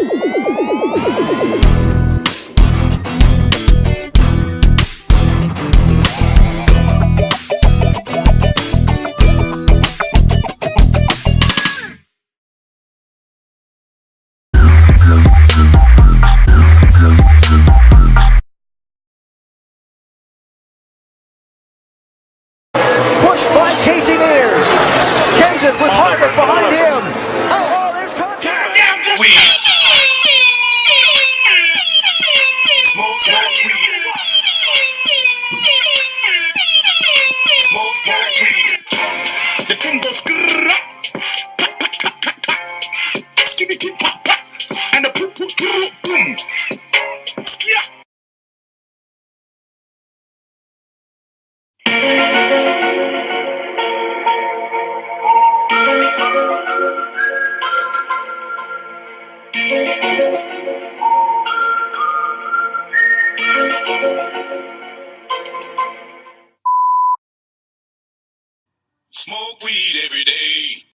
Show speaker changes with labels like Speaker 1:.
Speaker 1: Pushed by Casey Mears. Kenseth with Harvick behind him. Oh, there's contact.
Speaker 2: Weed. Smoke weed. Smoke weed. The thing goes grrrr. Skitty keep pop pop. And the poop poop poop boom. Skia. Smoke weed every day.